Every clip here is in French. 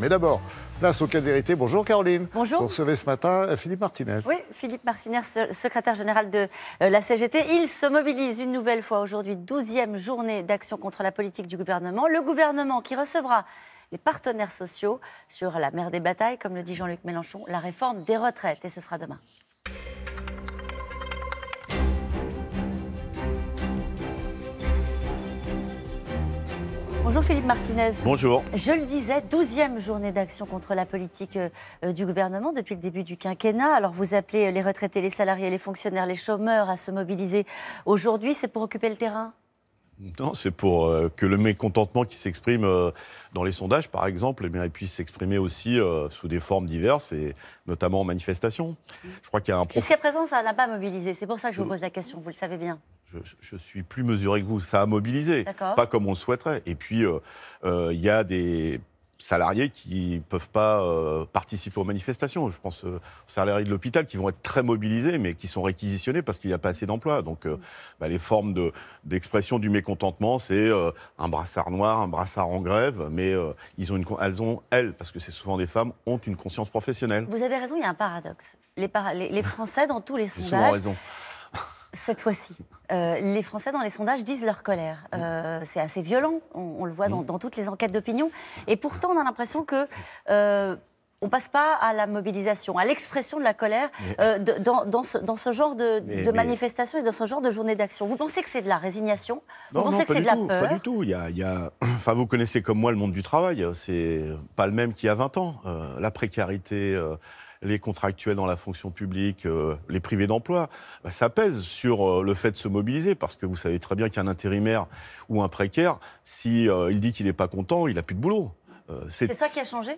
Mais d'abord, place au cas de vérité. Bonjour Caroline. Bonjour. Vous recevez ce matin Philippe Martinez. Oui, Philippe Martinez, secrétaire général de la CGT. Il se mobilise une nouvelle fois aujourd'hui, 12e journée d'action contre la politique du gouvernement. Le gouvernement qui recevra les partenaires sociaux sur la mère des batailles, comme le dit Jean-Luc Mélenchon, la réforme des retraites. Et ce sera demain. Bonjour Philippe Martinez. Bonjour. Je le disais, 12e journée d'action contre la politique du gouvernement depuis le début du quinquennat. Alors vous appelez les retraités, les salariés, les fonctionnaires, les chômeurs à se mobiliser aujourd'hui. C'est pour occuper le terrain ? Non, c'est pour que le mécontentement qui s'exprime dans les sondages, par exemple, il puisse s'exprimer aussi sous des formes diverses, et notamment en manifestation. Je crois qu'il y a un Jusqu'à présent, ça n'a pas mobilisé. C'est pour ça que je vous pose la question, vous le savez bien. Je suis plus mesuré que vous. Ça a mobilisé, pas comme on le souhaiterait. Et puis, il y a des salariés qui ne peuvent pas participer aux manifestations. Je pense aux salariés de l'hôpital qui vont être très mobilisés, mais qui sont réquisitionnés parce qu'il n'y a pas assez d'emplois. Donc, les formes d'expression du mécontentement, c'est un brassard noir, un brassard en grève, mais elles, parce que c'est souvent des femmes, ont une conscience professionnelle. Vous avez raison, il y a un paradoxe. Les Français, dans tous les sondages... Ils ont raison. Cette fois-ci, les Français dans les sondages disent leur colère. C'est assez violent, on le voit dans toutes les enquêtes d'opinion. Et pourtant, on a l'impression que on passe pas à la mobilisation, à l'expression de la colère dans ce genre de manifestation et dans ce genre de journée d'action. Vous pensez que c'est de la résignation ? Vous pensez que c'est de la peur ? Pas du tout. Enfin, vous connaissez comme moi le monde du travail. C'est pas le même qu'il y a 20 ans. La précarité... les contractuels dans la fonction publique, les privés d'emploi, ça pèse sur le fait de se mobiliser, parce que vous savez très bien qu'un intérimaire ou un précaire, si il dit qu'il n'est pas content, il n'a plus de boulot. C'est ça qui a changé ?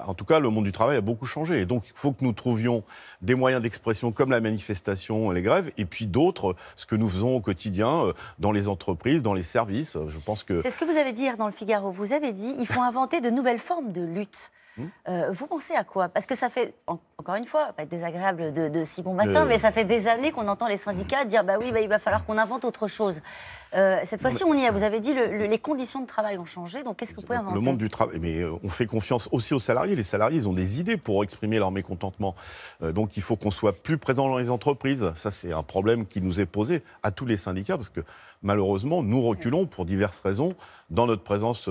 En tout cas, le monde du travail a beaucoup changé. Et donc, il faut que nous trouvions des moyens d'expression comme la manifestation, les grèves, et puis d'autres, ce que nous faisons au quotidien dans les entreprises, dans les services. Je pense que... C'est ce que vous avez dit hier dans le Figaro. Vous avez dit qu'il faut inventer de nouvelles formes de lutte. Vous pensez à quoi ? Parce que ça fait, encore une fois, pas être désagréable de si bon matin, mais ça fait des années qu'on entend les syndicats dire il va falloir qu'on invente autre chose. Cette fois-ci, on y est. Vous avez dit les conditions de travail ont changé, donc qu'est-ce que vous pouvez inventer ? Le monde du travail, mais on fait confiance aussi aux salariés. Les salariés, ils ont des idées pour exprimer leur mécontentement. Donc il faut qu'on soit plus présent dans les entreprises. Ça, c'est un problème qui nous est posé à tous les syndicats, parce que malheureusement, nous reculons pour diverses raisons dans notre présence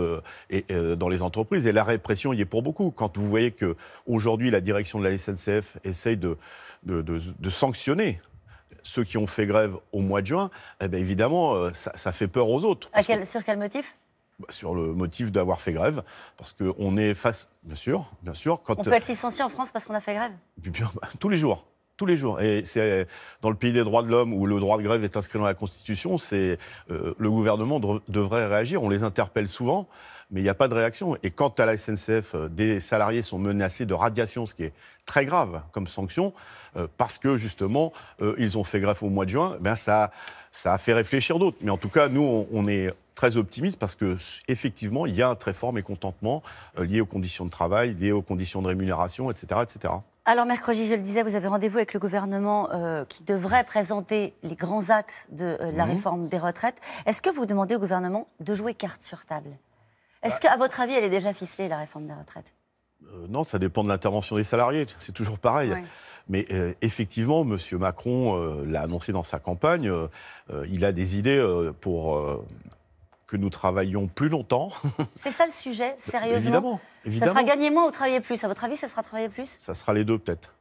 dans les entreprises. Et la répression y est pour beaucoup. Quand vous voyez qu'aujourd'hui, la direction de la SNCF essaye de sanctionner ceux qui ont fait grève au mois de juin, évidemment, ça fait peur aux autres. Sur quel motif ? Sur le motif d'avoir fait grève, parce qu'on est face... Bien sûr. Quand on peut être licencié en France parce qu'on a fait grève ? Tous les jours. Tous les jours. Et c'est dans le pays des droits de l'homme où le droit de grève est inscrit dans la Constitution, le gouvernement devrait réagir. On les interpelle souvent, mais il n'y a pas de réaction. Et quand à la SNCF, des salariés sont menacés de radiation, ce qui est très grave comme sanction, parce que justement, ils ont fait grève au mois de juin, ça a fait réfléchir d'autres. Mais en tout cas, nous, on est très optimiste parce qu'effectivement, il y a un très fort mécontentement lié aux conditions de travail, lié aux conditions de rémunération, etc., etc. Alors mercredi, je le disais, vous avez rendez-vous avec le gouvernement qui devrait présenter les grands axes de la réforme des retraites. Est-ce que vous demandez au gouvernement de jouer carte sur table ? Est-ce qu'à votre avis, elle est déjà ficelée, la réforme des retraites ? Non, ça dépend de l'intervention des salariés, c'est toujours pareil. Oui. Mais effectivement, M. Macron l'a annoncé dans sa campagne, il a des idées pour que nous travaillions plus longtemps. C'est ça le sujet, sérieusement ? Évidemment. Ça sera gagner moins ou travailler plus ? À votre avis, ça sura travailler plus ? Ça sera les deux, peut-être.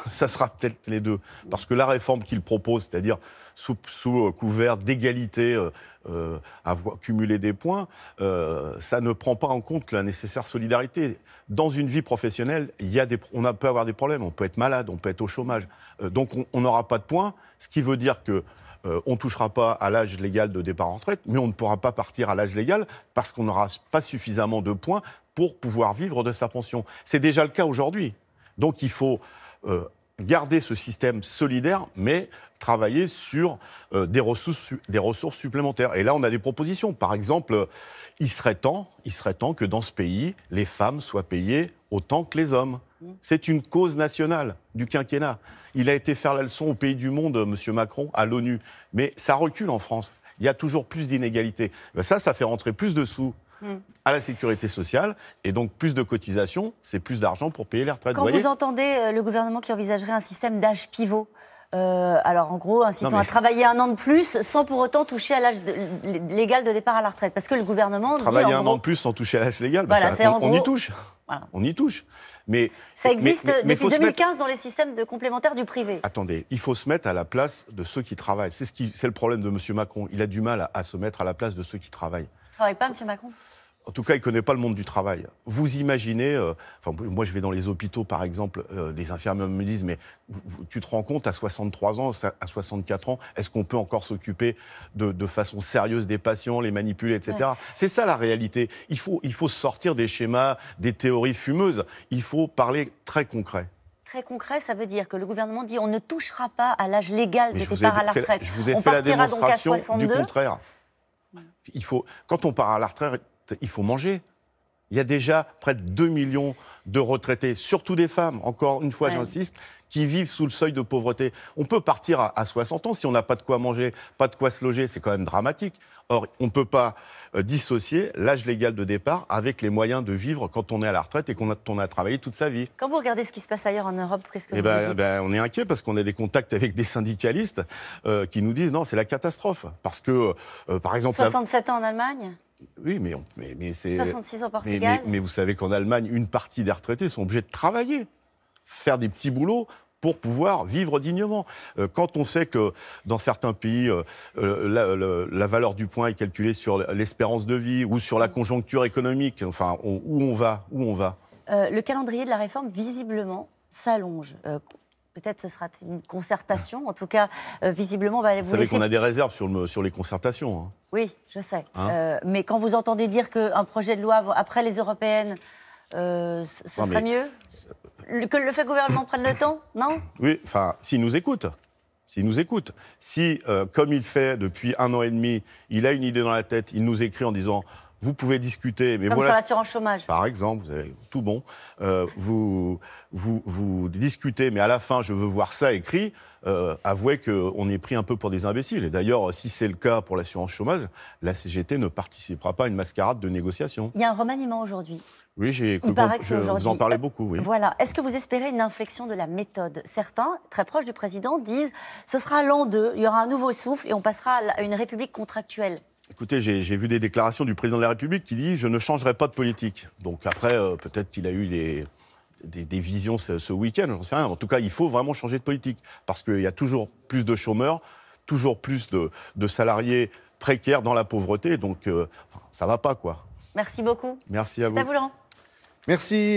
Ça sera peut-être les deux. Parce que la réforme qu'il propose, c'est-à-dire sous couvert d'égalité, cumuler des points, ça ne prend pas en compte la nécessaire solidarité. Dans une vie professionnelle, on peut avoir des problèmes, on peut être malade, on peut être au chômage. Donc on n'aura pas de points, ce qui veut dire que on ne touchera pas à l'âge légal de départ en retraite, mais on ne pourra pas partir à l'âge légal parce qu'on n'aura pas suffisamment de points pour pouvoir vivre de sa pension. C'est déjà le cas aujourd'hui. Donc il faut garder ce système solidaire, mais travailler sur des ressources supplémentaires. Et là, on a des propositions. Par exemple, il serait temps que dans ce pays, les femmes soient payées autant que les hommes. C'est une cause nationale du quinquennat. Il a été faire la leçon au pays du monde, M. Macron, à l'ONU. Mais ça recule en France. Il y a toujours plus d'inégalités. Ça fait rentrer plus de sous à la sécurité sociale. Et donc, plus de cotisations, c'est plus d'argent pour payer les retraites. Quand vous entendez le gouvernement qui envisagerait un système d'âge pivot, alors en gros, incitant à travailler 1 an de plus sans pour autant toucher à l'âge légal de départ à la retraite. Parce que le gouvernement dit, travailler un an de plus sans toucher à l'âge légal, voilà, on y touche. Voilà. On y touche. Mais, ça existe depuis 2015 dans les systèmes de complémentaires du privé. Attendez, il faut se mettre à la place de ceux qui travaillent. C'est le problème de M. Macron. Il a du mal à se mettre à la place de ceux qui travaillent. Il ne travaille pas, M. Macron ? En tout cas, il ne connaît pas le monde du travail. Vous imaginez, moi je vais dans les hôpitaux par exemple, des infirmiers me disent, mais tu te rends compte à 63 ans, à 64 ans, est-ce qu'on peut encore s'occuper de façon sérieuse des patients, les manipuler, etc. Ouais. C'est ça la réalité. Il faut sortir des schémas, des théories fumeuses. Il faut parler très concret. Très concret, ça veut dire que le gouvernement dit on ne touchera pas à l'âge légal de départ à la retraite. Je vous ai fait la démonstration du contraire. Quand on part à la retraite, il faut manger. Il y a déjà près de 2 millions de retraités, surtout des femmes, encore une fois j'insiste, qui vivent sous le seuil de pauvreté. On peut partir à 60 ans si on n'a pas de quoi manger, pas de quoi se loger, c'est quand même dramatique. Or, on ne peut pas dissocier l'âge légal de départ avec les moyens de vivre quand on est à la retraite et qu'on a travaillé toute sa vie. Quand vous regardez ce qui se passe ailleurs en Europe, qu'est-ce que vous dites ? On est inquiet parce qu'on a des contacts avec des syndicalistes qui nous disent non, c'est la catastrophe. Parce que, par exemple... 67 ans en Allemagne ? Oui, mais c'est... 66 au Portugal. Mais vous savez qu'en Allemagne, une partie des retraités sont obligés de travailler, faire des petits boulots pour pouvoir vivre dignement. Quand on sait que dans certains pays, la valeur du point est calculée sur l'espérance de vie ou sur la conjoncture économique, enfin, où on va Le calendrier de la réforme, visiblement, s'allonge. Peut-être ce sera une concertation. En tout cas, visiblement, on va vous savez qu'on a des réserves sur les concertations. Hein. Oui, je sais. Mais quand vous entendez dire qu'un projet de loi, après les européennes, ce serait mieux que le fait que le gouvernement prenne le temps, non ? Oui, enfin, s'il nous écoute. Si, comme il fait depuis 1 an et demi, il a une idée dans la tête, il nous écrit en disant... Vous pouvez discuter, mais comme voilà. Sur l'assurance chômage. Par exemple, vous avez tout bon. Vous discutez, mais à la fin, je veux voir ça écrit. Avouez qu'on est pris un peu pour des imbéciles. Et d'ailleurs, si c'est le cas pour l'assurance chômage, la CGT ne participera pas à une mascarade de négociation. Il y a un remaniement aujourd'hui. Oui, vous en parlez beaucoup. Oui. Voilà. Est-ce que vous espérez une inflexion de la méthode ? Certains, très proches du président, disent ce sera l'an 2, il y aura un nouveau souffle et on passera à une république contractuelle. Écoutez, j'ai vu des déclarations du président de la République qui dit « je ne changerai pas de politique ». Donc après, peut-être qu'il a eu des visions ce week-end, j'en sais rien. En tout cas, il faut vraiment changer de politique parce qu'il y a toujours plus de chômeurs, toujours plus de salariés précaires dans la pauvreté. Donc ça ne va pas, quoi. Merci beaucoup. Merci à vous. C'est à vous, Laurent. Merci.